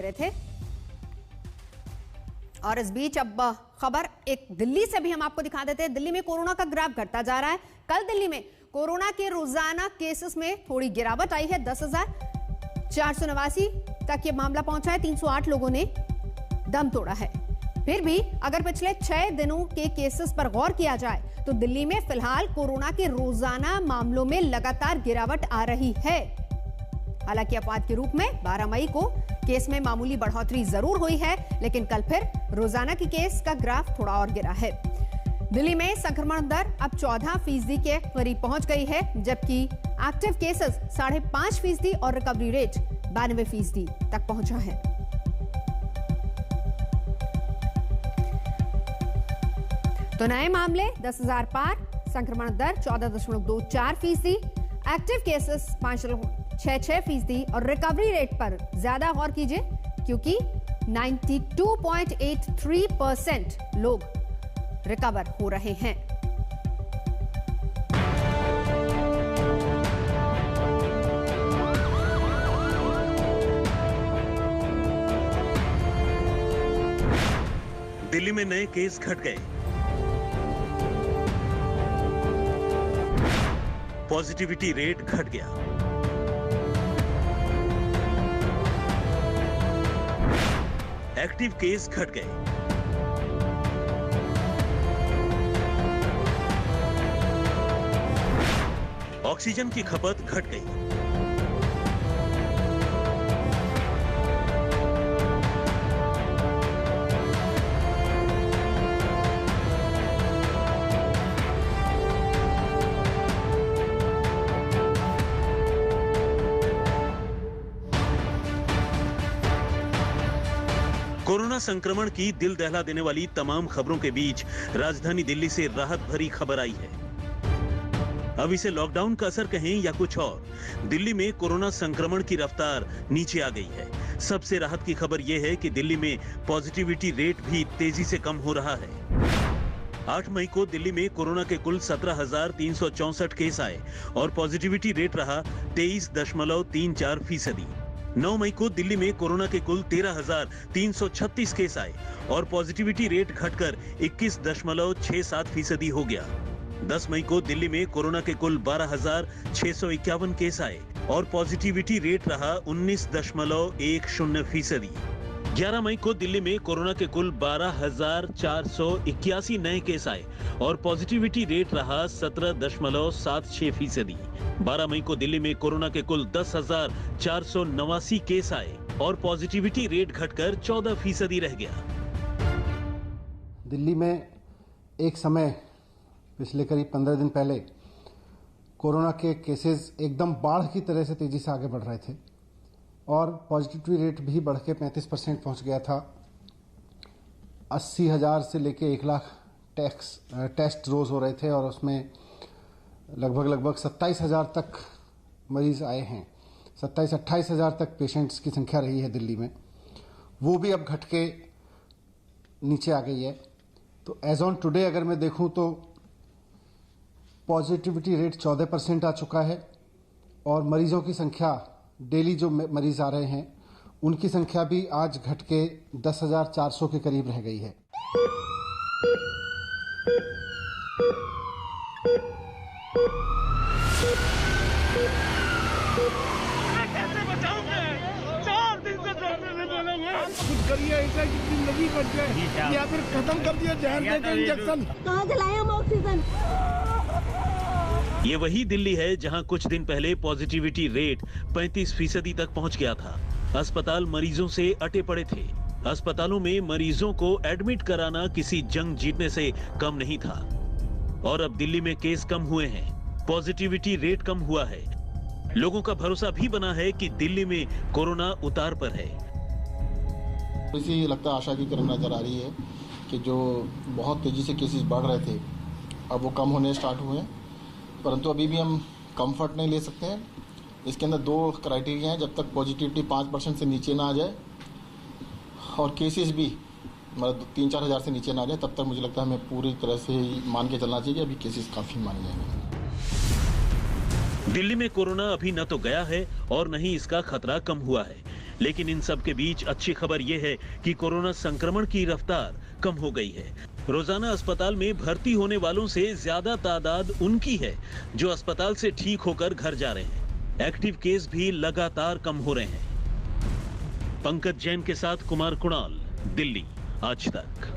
रहे थे। और इस बीच अब खबर एक दिल्ली से भी हम आपको दिखा देते हैं। दिल्ली में कोरोना का ग्राफ घटता जा रहा है। कल दिल्ली में कोरोना के रोजाना केसेस में थोड़ी गिरावट आई है। 10,489 तक ये मामला पहुंचा है। 308 लोगों ने दम तोड़ा है। फिर भी अगर पिछले 6 दिनों के केसेस पर गौर किया जाए तो दिल्ली में फिलहाल कोरोना के रोजाना मामलों में लगातार गिरावट आ रही है। हालांकि अपवाद के रूप में 12 मई को केस में मामूली बढ़ोतरी जरूर हुई है, लेकिन कल फिर रोजाना की केस का ग्राफ थोड़ा और गिरा है। दिल्ली में संक्रमण दर अब 14% के करीब पहुंच गई है, जबकि एक्टिव केसेस 5.5% और रिकवरी रेट 92% तक पहुंचा है। तो नए मामले 10,000 पार, संक्रमण दर 14.24%, एक्टिव केसेस 5.66% और रिकवरी रेट पर ज्यादा गौर कीजिए, क्योंकि 92.83% लोग रिकवर हो रहे हैं। दिल्ली में नए केस घट गए। पॉजिटिविटी रेट घट गया। एक्टिव केस घट गए। ऑक्सीजन की खपत घट गई। कोरोना संक्रमण की दिल दहला देने वाली तमाम खबरों के बीच राजधानी दिल्ली से राहत भरी खबर आई है। अब इसे लॉकडाउन का असर कहें या कुछ और, दिल्ली में कोरोना संक्रमण की रफ्तार नीचे आ गई है। सबसे राहत की खबर यह है कि दिल्ली में पॉजिटिविटी रेट भी तेजी से कम हो रहा है। 8 मई को दिल्ली में कोरोना के कुल 17,364 केस आए और पॉजिटिविटी रेट रहा 23.34%। 9 मई को दिल्ली में कोरोना के कुल 13,336 केस आए और पॉजिटिविटी रेट घटकर 21.67% हो गया। 10 मई को दिल्ली में कोरोना के कुल 12,651 केस आए और पॉजिटिविटी रेट रहा 19.10%। 11 मई को दिल्ली में कोरोना के कुल 12,481 नए केस आए और पॉजिटिविटी रेट रहा 17.76%। 12 मई को दिल्ली में कोरोना के कुल 10,489 केस आए और पॉजिटिविटी रेट घटकर 14% रह गया। दिल्ली में एक समय पिछले करीब 15 दिन पहले कोरोना के केसेस एकदम बाढ़ की तरह से तेजी से आगे बढ़ रहे थे और पॉजिटिविटी रेट भी बढ़ के 35% पहुंच गया था। 80,000 से लेके 1 लाख टेस्ट रोज हो रहे थे और उसमें लगभग 27,000 तक मरीज आए हैं। 27-28,000 तक पेशेंट्स की संख्या रही है दिल्ली में, वो भी अब घट के नीचे आ गई है। तो एज ऑन टुडे अगर मैं देखूं तो पॉजिटिविटी रेट 14% आ चुका है और मरीजों की संख्या, डेली जो मरीज आ रहे हैं उनकी संख्या भी आज घट के 10,400 के करीब रह गई है। कैसे बचाओगे? 4 दिन से डॉक्टर ने बोला कुछ करिए, ऐसा कि जिंदगी बच जाए या फिर खत्म कर दिया जहर देकर इंजेक्शन। कहाँ से लाए हम ऑक्सीजन? ये वही दिल्ली है जहां कुछ दिन पहले पॉजिटिविटी रेट 35% तक पहुंच गया था। अस्पताल मरीजों से अटे पड़े थे। अस्पतालों में मरीजों को एडमिट कराना किसी जंग जीतने से कम नहीं था। और अब दिल्ली में केस कम हुए हैं, पॉजिटिविटी रेट कम हुआ है। लोगों का भरोसा भी बना है कि दिल्ली में कोरोना उतार पर है। इसी लगता आशा की किरण नजर आ रही है कि जो बहुत तेजी से केसेस बढ़ रहे थे अब वो कम होने स्टार्ट हुए हैं, परंतु अभी भी हम कंफर्ट नहीं ले सकते हैं। इसके अंदर 2 क्राइटेरिया हैं। जब तक पॉजिटिविटी 5% से नीचे ना आ जाए और केसेस भी मतलब 3-4 हज़ार से नीचे ना आ जाए, तब तक मुझे लगता है हमें पूरी तरह से मान के चलना चाहिए कि अभी केसेस काफ़ी माने जाएंगे। दिल्ली में कोरोना अभी न तो गया है और न ही इसका खतरा कम हुआ है। लेकिन इन सब के बीच अच्छी खबर यह है कि कोरोना संक्रमण की रफ्तार कम हो गई है। रोजाना अस्पताल में भर्ती होने वालों से ज्यादा तादाद उनकी है जो अस्पताल से ठीक होकर घर जा रहे हैं। एक्टिव केस भी लगातार कम हो रहे हैं। पंकज जैन के साथ कुमार कुणाल, दिल्ली, आज तक।